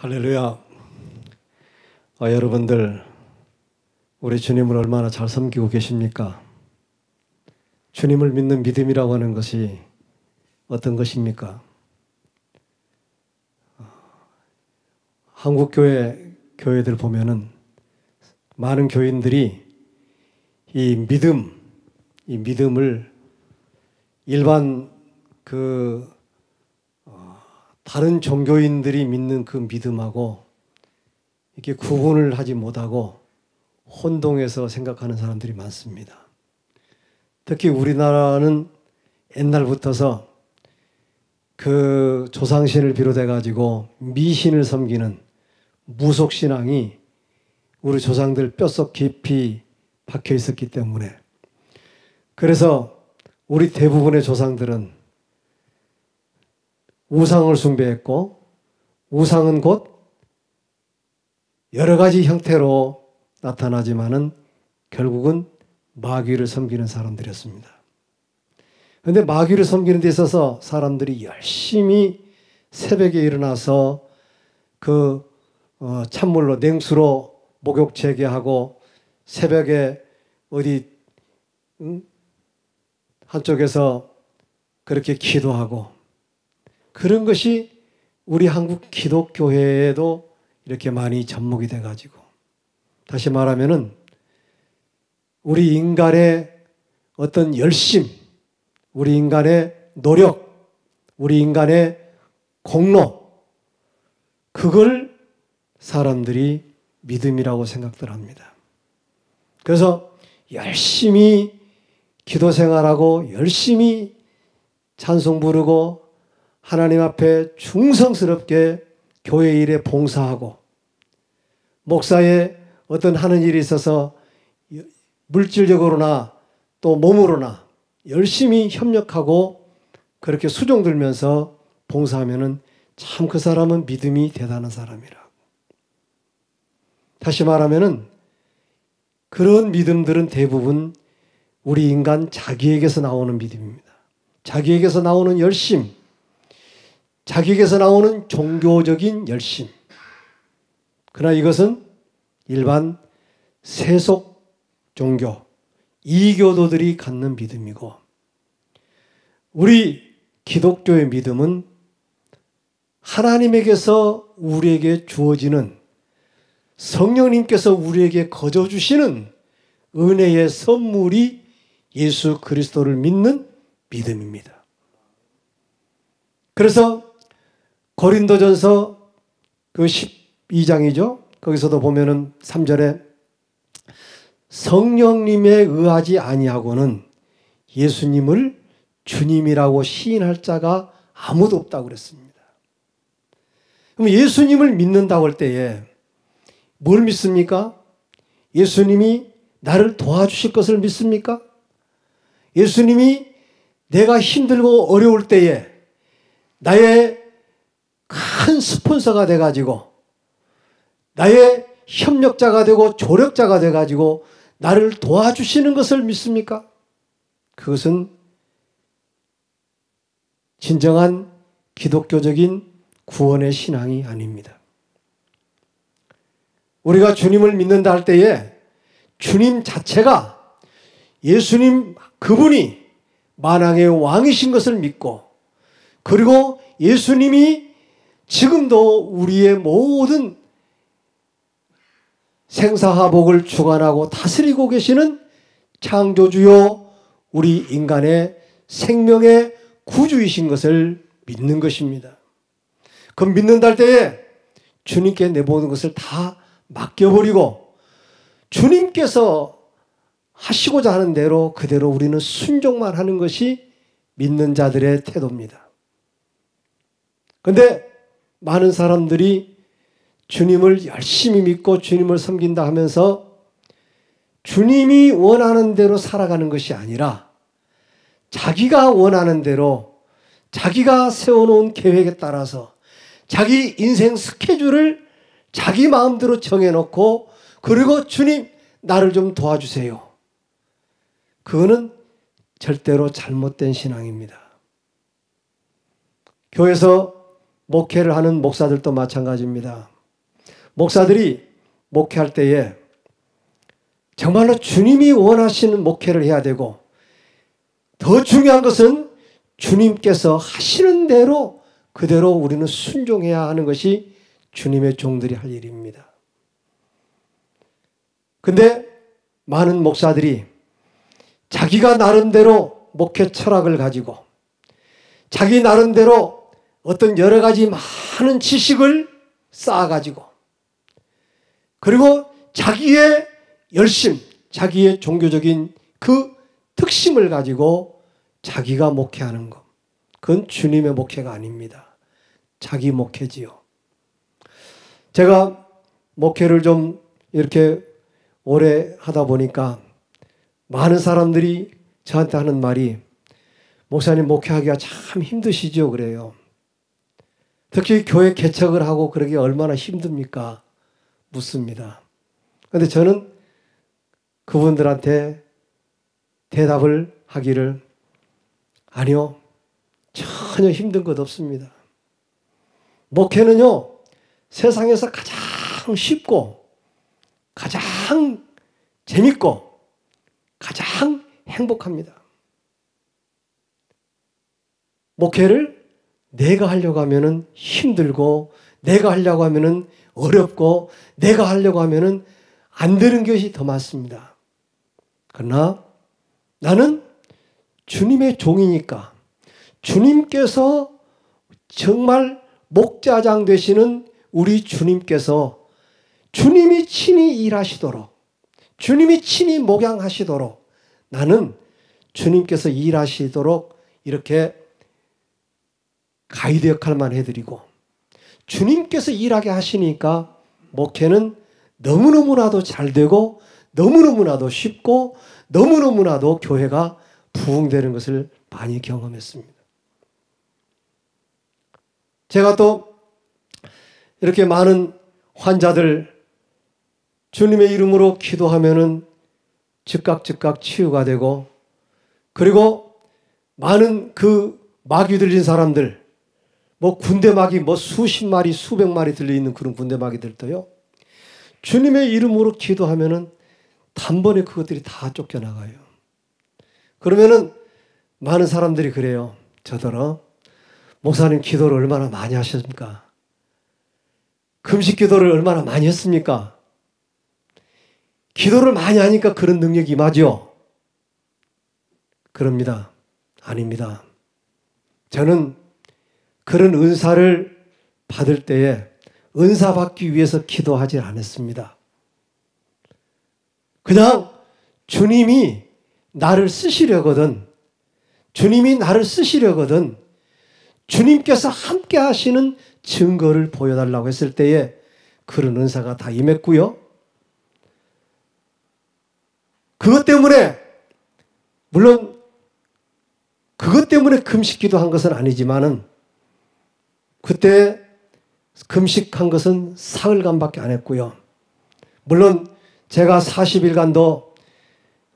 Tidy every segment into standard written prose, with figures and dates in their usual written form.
할렐루야. 여러분들 우리 주님을 얼마나 잘 섬기고 계십니까? 주님을 믿는 믿음이라고 하는 것이 어떤 것입니까? 한국 교회들 보면은 많은 교인들이 이 믿음을 일반 다른 종교인들이 믿는 그 믿음하고 이렇게 구분을 하지 못하고 혼동해서 생각하는 사람들이 많습니다. 특히 우리나라는 옛날부터서 그 조상신을 비롯해 가지고 미신을 섬기는 무속신앙이 우리 조상들 뼛속 깊이 박혀 있었기 때문에, 그래서 우리 대부분의 조상들은 우상을 숭배했고, 우상은 곧 여러 가지 형태로 나타나지만은 결국은 마귀를 섬기는 사람들이었습니다. 그런데 마귀를 섬기는 데 있어서 사람들이 열심히 새벽에 일어나서 찬물로 냉수로 목욕 재개하고, 새벽에 어디 한쪽에서 그렇게 기도하고, 그런 것이 우리 한국 기독교회에도 이렇게 많이 접목이 돼가지고, 다시 말하면은 우리 인간의 어떤 열심, 우리 인간의 노력, 우리 인간의 공로, 그걸 사람들이 믿음이라고 생각들 합니다. 그래서 열심히 기도 생활하고 열심히 찬송 부르고 하나님 앞에 충성스럽게 교회 일에 봉사하고, 목사의 어떤 하는 일이 있어서 물질적으로나 또 몸으로나 열심히 협력하고 그렇게 수종 들면서 봉사하면은 참 그 사람은 믿음이 대단한 사람이라고. 다시 말하면은 그런 믿음들은 대부분 우리 인간 자기에게서 나오는 믿음입니다. 자기에게서 나오는 열심, 자기에게서 나오는 종교적인 열심. 그러나 이것은 일반 세속 종교, 이교도들이 갖는 믿음이고, 우리 기독교의 믿음은 하나님에게서 우리에게 주어지는, 성령님께서 우리에게 거저 주시는 은혜의 선물이 예수 그리스도를 믿는 믿음입니다. 그래서 고린도전서 12장이죠. 거기서도 보면은 3절에 성령님에 의하지 아니하고는 예수님을 주님이라고 시인할 자가 아무도 없다고 그랬습니다. 그럼 예수님을 믿는다고 할 때에 뭘 믿습니까? 예수님이 나를 도와주실 것을 믿습니까? 예수님이 내가 힘들고 어려울 때에 나의 큰 스폰서가 돼가지고, 나의 협력자가 되고 조력자가 돼가지고 나를 도와주시는 것을 믿습니까? 그것은 진정한 기독교적인 구원의 신앙이 아닙니다. 우리가 주님을 믿는다 할 때에 주님 자체가, 예수님 그분이 만왕의 왕이신 것을 믿고, 그리고 예수님이 지금도 우리의 모든 생사화복을 주관하고 다스리고 계시는 창조주요 우리 인간의 생명의 구주이신 것을 믿는 것입니다. 그 믿는다 할 때에 주님께 내 모든 것을 다 맡겨버리고 주님께서 하시고자 하는 대로 그대로 우리는 순종만 하는 것이 믿는 자들의 태도입니다. 그런데 많은 사람들이 주님을 열심히 믿고 주님을 섬긴다 하면서 주님이 원하는 대로 살아가는 것이 아니라 자기가 원하는 대로, 자기가 세워놓은 계획에 따라서 자기 인생 스케줄을 자기 마음대로 정해놓고, 그리고 주님 나를 좀 도와주세요. 그거는 절대로 잘못된 신앙입니다. 교회에서 목회를 하는 목사들도 마찬가지입니다. 목사들이 목회할 때에 정말로 주님이 원하시는 목회를 해야 되고, 더 중요한 것은 주님께서 하시는 대로 그대로 우리는 순종해야 하는 것이 주님의 종들이 할 일입니다. 근데 많은 목사들이 자기가 나름대로 목회 철학을 가지고 자기 나름대로 어떤 여러 가지 많은 지식을 쌓아가지고, 그리고 자기의 열심, 자기의 종교적인 그 특심을 가지고 자기가 목회하는 것, 그건 주님의 목회가 아닙니다. 자기 목회지요. 제가 목회를 좀 이렇게 오래 하다 보니까 많은 사람들이 저한테 하는 말이, 목사님 목회하기가 참 힘드시죠? 그래요. 특히 교회 개척을 하고 그러기 얼마나 힘듭니까? 묻습니다. 그런데 저는 그분들한테 대답을 하기를, 아니요, 전혀 힘든 것 없습니다. 목회는요, 세상에서 가장 쉽고 가장 재밌고 가장 행복합니다. 목회를 내가 하려고 하면은 힘들고, 내가 하려고 하면은 어렵고, 내가 하려고 하면은 안 되는 것이 더 많습니다. 그러나 나는 주님의 종이니까, 주님께서 정말 목자장 되시는 우리 주님께서 주님이 친히 일하시도록, 주님이 친히 목양하시도록, 나는 주님께서 일하시도록 이렇게 가이드 역할만 해드리고, 주님께서 일하게 하시니까 목회는 너무너무나도 잘 되고, 너무너무나도 쉽고, 너무너무나도 교회가 부흥되는 것을 많이 경험했습니다. 제가 또 이렇게 많은 환자들 주님의 이름으로 기도하면은 즉각 치유가 되고, 그리고 많은 그 마귀 들린 사람들, 뭐 군대 마귀 뭐 수십 마리 수백 마리 들려있는 그런 군대 마귀들도요, 주님의 이름으로 기도하면은 단번에 그것들이 다 쫓겨나가요. 그러면은 많은 사람들이 그래요. 저더러, 목사님 기도를 얼마나 많이 하셨습니까? 금식 기도를 얼마나 많이 했습니까? 기도를 많이 하니까 그런 능력이 임하죠? 그럽니다. 아닙니다. 저는 그런 은사를 받을 때에 은사 받기 위해서 기도하지 않았습니다. 그냥 주님이 나를 쓰시려거든, 주님이 나를 쓰시려거든, 주님께서 함께 하시는 증거를 보여달라고 했을 때에 그런 은사가 다 임했고요. 그것 때문에, 물론 그것 때문에 금식기도 한 것은 아니지만은, 그때 금식한 것은 사흘간밖에 안 했고요. 물론 제가 40일간도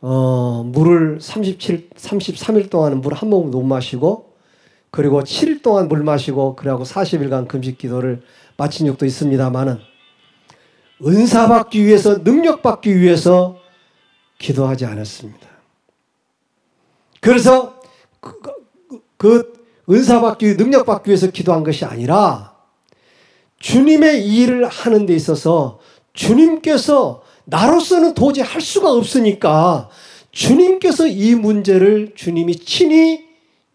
물을 33일 동안은 물 한 모금도 못 마시고, 그리고 7일 동안 물 마시고, 그래갖고 40일간 금식 기도를 마친 적도 있습니다만은, 은사 받기 위해서, 능력 받기 위해서 기도하지 않았습니다. 그래서 그 은사 받기, 능력 받기 위해서 기도한 것이 아니라, 주님의 일을 하는 데 있어서 주님께서 나로서는 도저히 할 수가 없으니까 주님께서 이 문제를 주님이 친히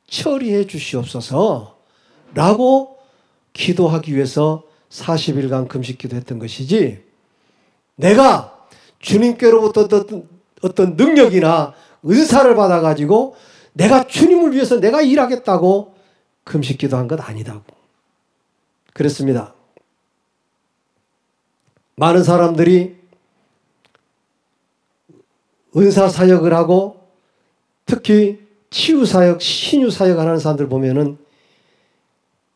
처리해 주시옵소서 라고 기도하기 위해서 40일간 금식 기도했던 것이지, 내가 주님께로부터 어떤 능력이나 은사를 받아가지고 내가 주님을 위해서 내가 일하겠다고 금식 기도한 것 아니다고 그랬습니다. 많은 사람들이 은사 사역을 하고, 특히 치유 사역, 신유 사역 하는 사람들 보면은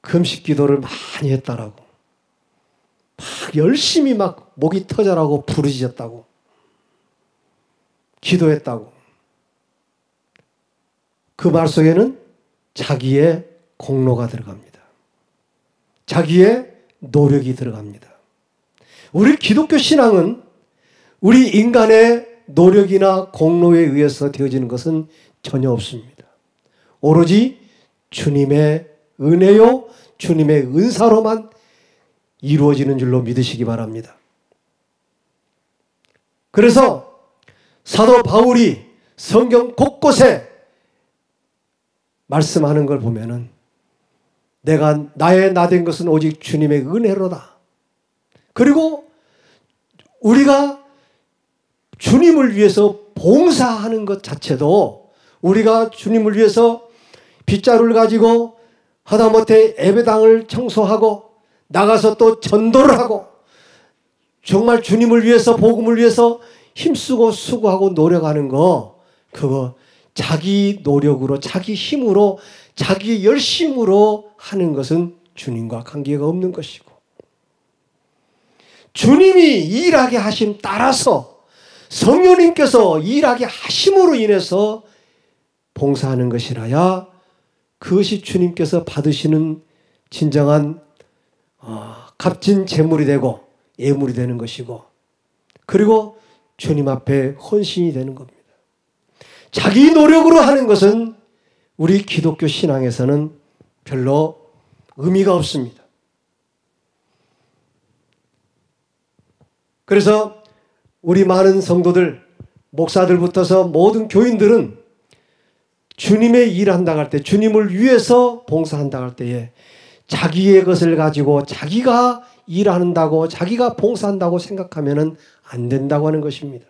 금식 기도를 많이 했다라고, 막 열심히 막 목이 터져라고 부르짖었다고, 기도했다고. 그 말 속에는 자기의 공로가 들어갑니다. 자기의 노력이 들어갑니다. 우리 기독교 신앙은 우리 인간의 노력이나 공로에 의해서 되어지는 것은 전혀 없습니다. 오로지 주님의 은혜요, 주님의 은사로만 이루어지는 줄로 믿으시기 바랍니다. 그래서 사도 바울이 성경 곳곳에 말씀하는 걸 보면은 나의 나된 것은 오직 주님의 은혜로다. 그리고 우리가 주님을 위해서 봉사하는 것 자체도, 우리가 주님을 위해서 빗자루를 가지고 하다못해 예배당을 청소하고 나가서 또 전도를 하고 정말 주님을 위해서, 복음을 위해서 힘쓰고 수고하고 노력하는 거, 그거 자기 노력으로, 자기 힘으로, 자기 열심으로 하는 것은 주님과 관계가 없는 것이고, 주님이 일하게 하심 따라서 성령님께서 일하게 하심으로 인해서 봉사하는 것이라야 그것이 주님께서 받으시는 진정한 값진 재물이 되고 예물이 되는 것이고, 그리고 주님 앞에 헌신이 되는 겁니다. 자기 노력으로 하는 것은 우리 기독교 신앙에서는 별로 의미가 없습니다. 그래서 우리 많은 성도들, 목사들부터서 모든 교인들은 주님의 일한다고 할 때, 주님을 위해서 봉사한다고 할 때에 자기의 것을 가지고 자기가 일한다고, 자기가 봉사한다고 생각하면 안 된다고 하는 것입니다.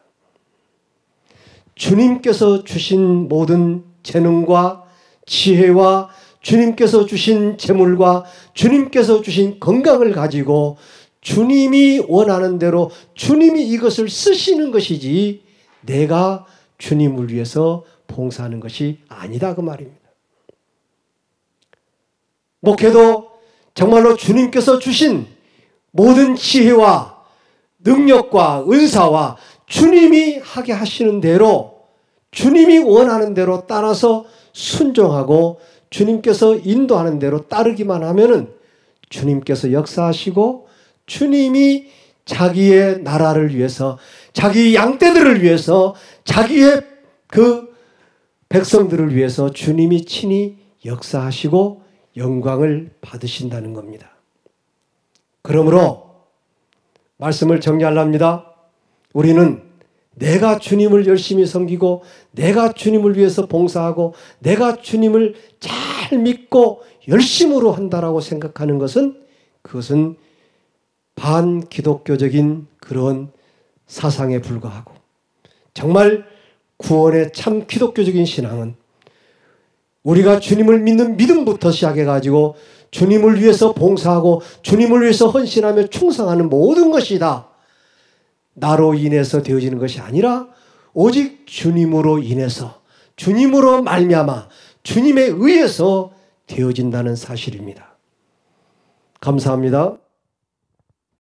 주님께서 주신 모든 재능과 지혜와 주님께서 주신 재물과 주님께서 주신 건강을 가지고 주님이 원하는 대로 주님이 이것을 쓰시는 것이지 내가 주님을 위해서 봉사하는 것이 아니다, 그 말입니다. 목회도 정말로 주님께서 주신 모든 지혜와 능력과 은사와 주님이 하게 하시는 대로, 주님이 원하는 대로 따라서 순종하고 주님께서 인도하는 대로 따르기만 하면은 주님께서 역사하시고 주님이 자기의 나라를 위해서, 자기 양떼들을 위해서, 자기의 그 백성들을 위해서 주님이 친히 역사하시고 영광을 받으신다는 겁니다. 그러므로 말씀을 정리하렵니다. 우리는 내가 주님을 열심히 섬기고 내가 주님을 위해서 봉사하고 내가 주님을 잘 믿고 열심으로 한다라고 생각하는 것은, 그것은 반기독교적인 그런 사상에 불과하고, 정말 구원의 참 기독교적인 신앙은 우리가 주님을 믿는 믿음부터 시작해가지고 주님을 위해서 봉사하고 주님을 위해서 헌신하며 충성하는 모든 것이 다 나로 인해서 되어지는 것이 아니라 오직 주님으로 인해서, 주님으로 말미암아 주님에 의해서 되어진다는 사실입니다. 감사합니다.